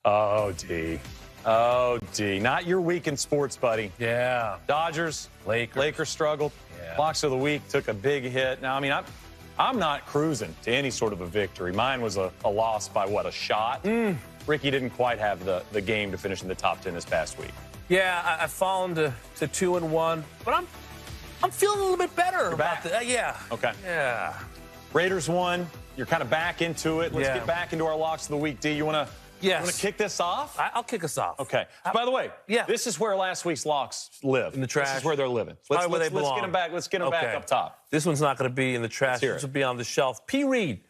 Oh, D. Oh, D. Not your week in sports, buddy. Yeah. Dodgers, Lakers struggled. Yeah. Locks of the week took a big hit. Now, I mean, I'm not cruising to any sort of a victory. Mine was a loss by, what, a shot? Ricky didn't quite have the game to finish in the top 10 this past week. Yeah, I've fallen to 2-1, but I'm feeling a little bit better about that. Yeah. Okay. Yeah. Raiders won. You're kind of back into it. Let's get back into our locks of the week. D, you want to kick this off? I'll kick us off. Okay. By the way, this is where last week's locks live. In the trash. This is where they're living. Let's get them back. Let's get them back up top. This one's not going to be in the trash. This will be on the shelf. P. Reed.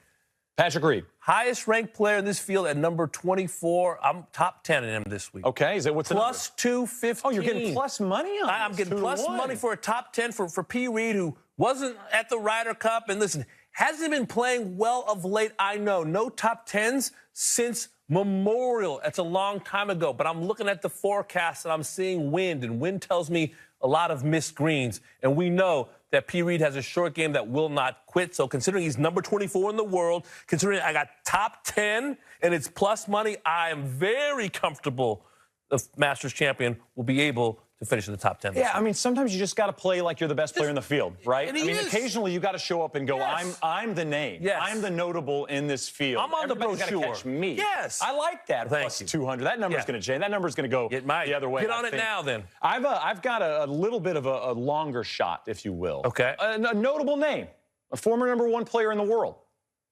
Patrick Reed. Highest ranked player in this field at number 24. I'm top 10 in him this week. Okay. Is it what's plus 215? Oh, you're getting plus money on I'm getting plus money for a top 10 for P. Reed, who wasn't at the Ryder Cup. And listen, hasn't been playing well of late. I know. No top 10s since Memorial. That's a long time ago. But I'm looking at the forecast and I'm seeing wind. And wind tells me a lot of missed greens. And we know that P. Reed has a short game that will not quit. So considering he's number 24 in the world, considering I got top 10 and it's plus money, I am very comfortable the Masters champion will be able to finish in the top 10. Yeah, I mean, sometimes you just got to play like you're the best player in the field, right? I mean, occasionally you got to show up and go, I'm the name. Yes. I'm the notable in this field. I'm on the brochure. Everybody's got to catch me. Yes. I like that. Plus 200. That number's going to change. That number's going to go the other way. Get on it now, then. I've got a little bit of a longer shot, if you will. Okay. A notable name, a former #1 player in the world,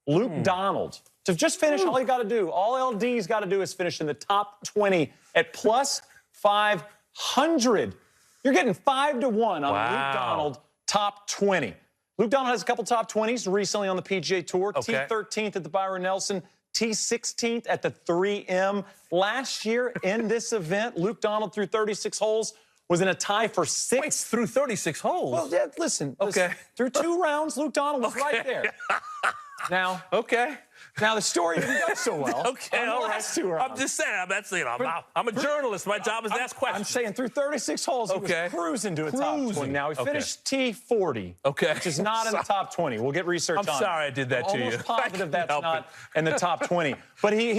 Luke Donald. To just finish, all you got to do, all LD's got to do is finish in the top 20 at plus 500. You're getting 5 to 1 on Luke Donald, top 20. Luke Donald has a couple top 20s recently on the PGA Tour. T13th at the Byron Nelson, T16th at the 3M. Last year in this event, Luke Donald through 36 holes was in a tie for 6th. Wait, through 36 holes? Well, yeah, listen. Through 2 rounds, Luke Donald was right there. Now, now the story didn't go so well. All right. 2 rounds. I'm just saying, I'm a journalist. My job is to ask questions. I'm saying through 36 holes, he was cruising to a top 20. Now, he finished T40, which is not in the top 20. We'll get research on it. I'm sorry I did that to you. Almost positive that's not in the top 20. But he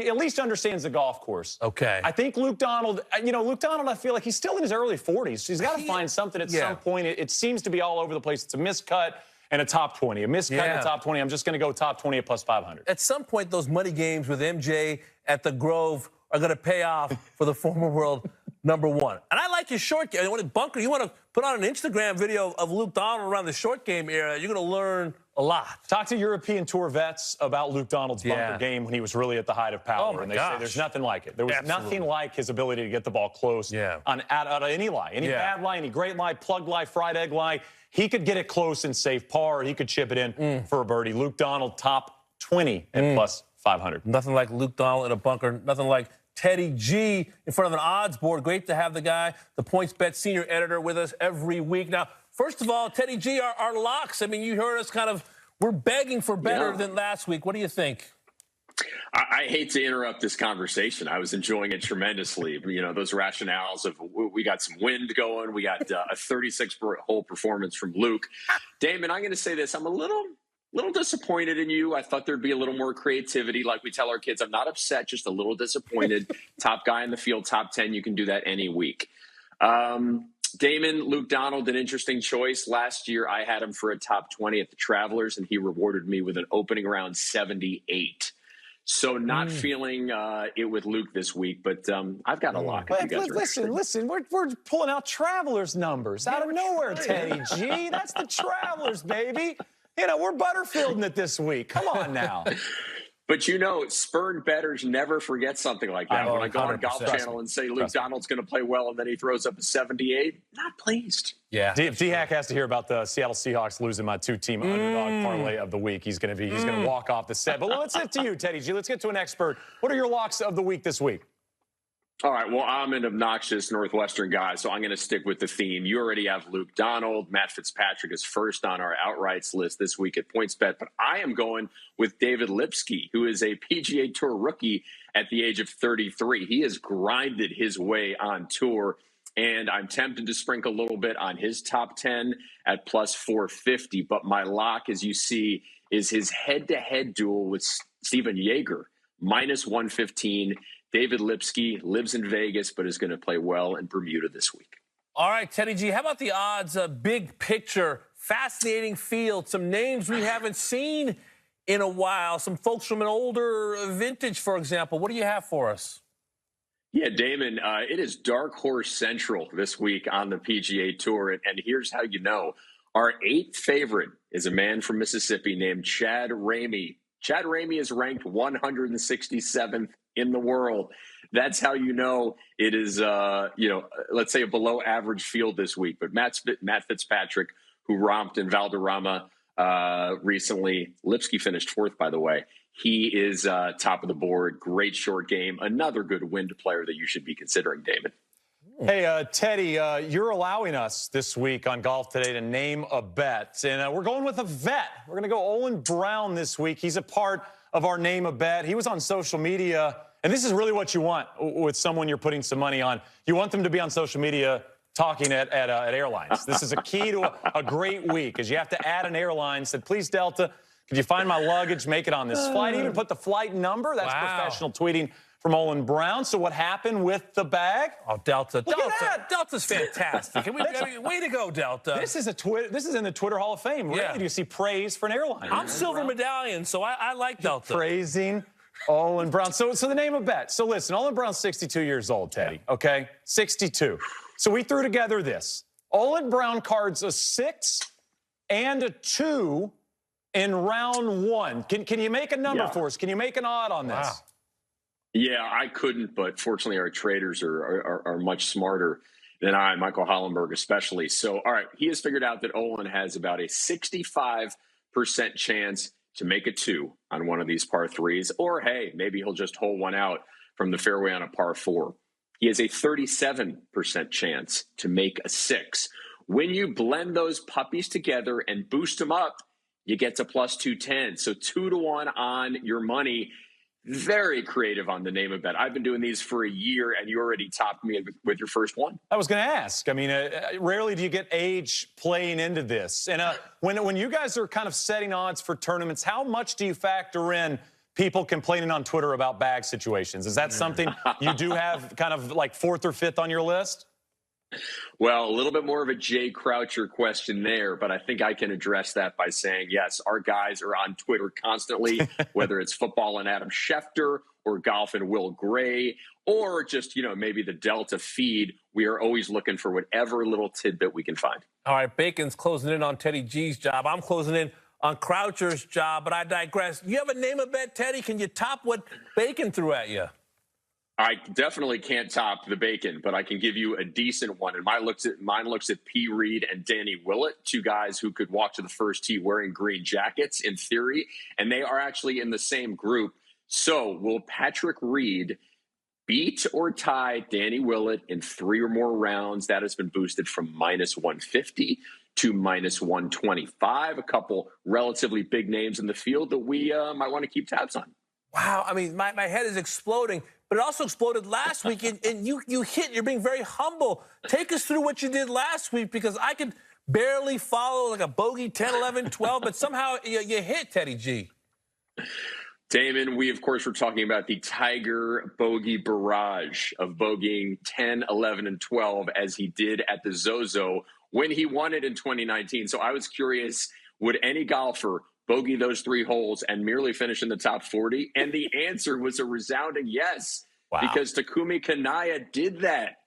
at least understands the golf course. I think Luke Donald, Luke Donald, I feel like he's still in his early 40s. He's got to find something at some point. It seems to be all over the place. It's a miscut and a top 20. A miscut and a top 20. I'm just going to go top 20 at plus 500. At some point, those money games with MJ at the Grove are going to pay off for the former world #1. And I like his short game. Bunker, you want to put on an Instagram video of Luke Donald around the short game era, you're going to learn a lot. Talk to European Tour vets about Luke Donald's bunker game when he was really at the height of power. And they say there's nothing like it. There was nothing like his ability to get the ball close on out of any lie. Any bad lie, any great lie, plug lie, fried egg lie. He could get it close and save par, or he could chip it in for a birdie. Luke Donald, top 20 at plus 500. Nothing like Luke Donald in a bunker. Nothing like Teddy G in front of an odds board. Great to have the guy, the PointsBET senior editor, with us every week. Now, first of all, Teddy G, our locks. I mean, you heard us we're begging for better than last week. What do you think? I hate to interrupt this conversation. I was enjoying it tremendously. Those rationales of we got some wind going. We got a 36-hole performance from Luke. Damon, I'm going to say this. I'm a little disappointed in you. I thought there'd be a little more creativity. Like we tell our kids, I'm not upset, just a little disappointed. Top guy in the field, top 10. You can do that any week. Damon, Luke Donald, an interesting choice. Last year, I had him for a top 20 at the Travelers, and he rewarded me with an opening round 78. So not feeling it with Luke this week, but I've got a lock. Listen, we're pulling out Travelers numbers out of nowhere, Teddy G. That's the Travelers, baby. We're Butterfielding it this week. Come on now. But spurned bettors never forget something like that. When I go on Golf Channel and say Luke Donald's going to play well and then he throws up a 78, not pleased. Yeah. D-Hack has to hear about the Seattle Seahawks losing my 2-team underdog parlay of the week. He's going to walk off the set. But let's get to you, Teddy G. Let's get to an expert. What are your locks of the week this week? All right, well, I'm an obnoxious Northwestern guy, so I'm going to stick with the theme. You already have Luke Donald. Matt Fitzpatrick is first on our outrights list this week at PointsBET, but I am going with David Lipsky, who is a PGA Tour rookie at the age of 33. He has grinded his way on tour, and I'm tempted to sprinkle a little bit on his top 10 at plus 450, but my lock, as you see, is his head-to-head duel with Steven Jaeger, minus 115. David Lipsky lives in Vegas, but is going to play well in Bermuda this week. All right, Teddy G, how about the odds? Big picture, fascinating field, some names we haven't seen in a while, some folks from an older vintage, for example. What do you have for us? Yeah, Damon, it is Dark Horse Central this week on the PGA Tour, and here's how you know. Our 8th favorite is a man from Mississippi named Chad Ramey. Chad Ramey is ranked 167th in the world. That's how you know it is, let's say a below average field this week. But Matt Fitzpatrick, who romped in Valderrama recently, Lipsky finished 4th, by the way. He is top of the board. Great short game. Another good wind player that you should be considering, Damon. Hey, Teddy, you're allowing us this week on Golf Today to name a bet. And we're going with a vet. We're going to go Olin Brown this week. He's a part of our name a bet. He was on social media. And this is really what you want with someone you're putting some money on. You want them to be on social media talking at airlines. This is a key to a great week, is you have to add an airline. Said, please, Delta, could you find my luggage, make it on this flight? Even put the flight number. That's professional tweeting from Olin Brown. So what happened with the bag? Oh, Delta's fantastic. Way to go, Delta. This is in the Twitter Hall of Fame. Yeah. Really, you see praise for an airline. I'm silver medallion, so I like Delta. Praising Olin Brown. So the name of bet. So listen, Olin Brown's 62 years old, Teddy. Okay, 62. So we threw together this. Olin Brown cards a 6 and a 2 in round 1. Can you make a number for us? Can you make an odd on this? Wow. Yeah, I couldn't, but fortunately our traders are much smarter than I, Michael Hollenberg especially. So, all right, he has figured out that Olin has about a 65% chance to make a 2 on one of these par 3s, or, hey, maybe he'll just hole one out from the fairway on a par 4. He has a 37% chance to make a 6. When you blend those puppies together and boost them up, you get to plus 210. So 2-1 on your money. Very creative on the name of bet. I've been doing these for a year, and you already topped me with your first one. I was going to ask. I mean, rarely do you get age playing into this. And when you guys are kind of setting odds for tournaments, how much do you factor in people complaining on Twitter about bag situations? Is that something you do have kind of like 4th or 5th on your list? Well, a little bit more of a Jay Croucher question there, but I think I can address that by saying, yes, our guys are on Twitter constantly, whether it's football and Adam Schefter or golf and Will Gray, or just, maybe the Delta feed. We are always looking for whatever little tidbit we can find. All right, Bacon's closing in on Teddy G's job. I'm closing in on Croucher's job, but I digress. You have a name a bet, Teddy? Can you top what Bacon threw at you? I definitely can't top the Bacon, but I can give you a decent one. And mine looks at P. Reed and Danny Willett, 2 guys who could walk to the first tee wearing green jackets in theory, and they are actually in the same group. So will Patrick Reed beat or tie Danny Willett in 3 or more rounds? That has been boosted from minus 150 to minus 125. A couple relatively big names in the field that we might want to keep tabs on. Wow, I mean, my head is exploding, but it also exploded last week, and you hit. You're being very humble. Take us through what you did last week, because I could barely follow like a bogey 10, 11, 12, but somehow you hit, Teddy G. Damon, we, of course, were talking about the Tiger bogey barrage of bogeying 10, 11, and 12 as he did at the Zozo when he won it in 2019. So I was curious, would any golfer bogey those 3 holes and merely finish in the top 40? And the answer was a resounding yes, because Takumi Kanaya did that.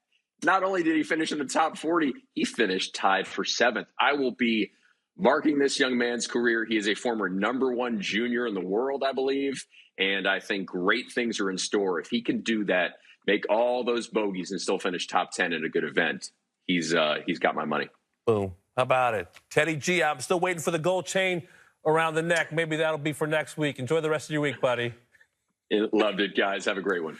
Not only did he finish in the top 40, he finished tied for 7th. I will be marking this young man's career. He is a former #1 junior in the world, I believe, and I think great things are in store. If he can do that, make all those bogeys and still finish top 10 at a good event, he's got my money. Boom. How about it? Teddy G, I'm still waiting for the gold chain around the neck. Maybe that'll be for next week. Enjoy the rest of your week, buddy. Loved it, guys. Have a great one.